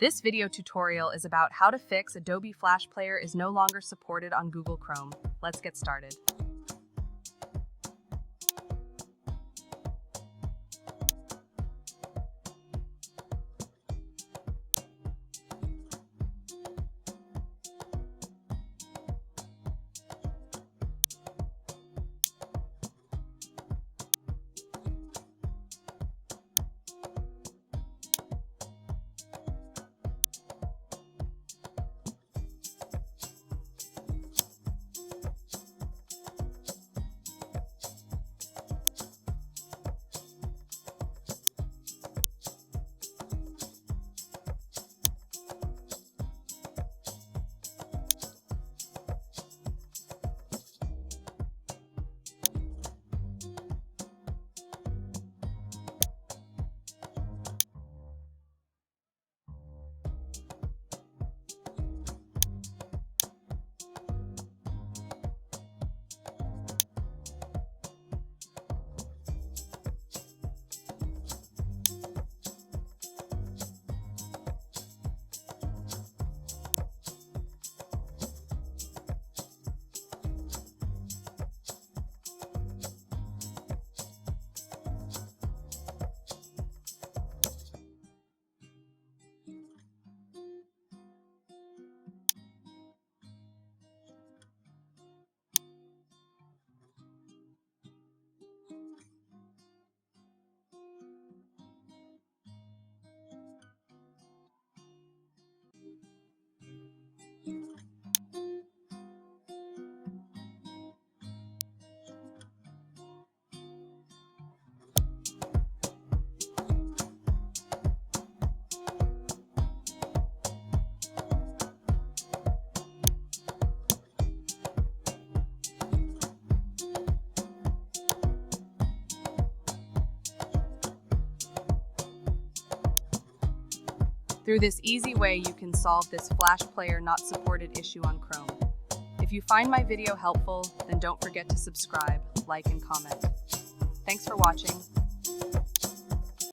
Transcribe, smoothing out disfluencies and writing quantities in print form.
This video tutorial is about how to fix Adobe Flash Player is no longer supported on Google Chrome. Let's get started. Through this easy way, you can solve this Flash Player not supported issue on Chrome. If you find my video helpful, then don't forget to subscribe, like, and comment. Thanks for watching.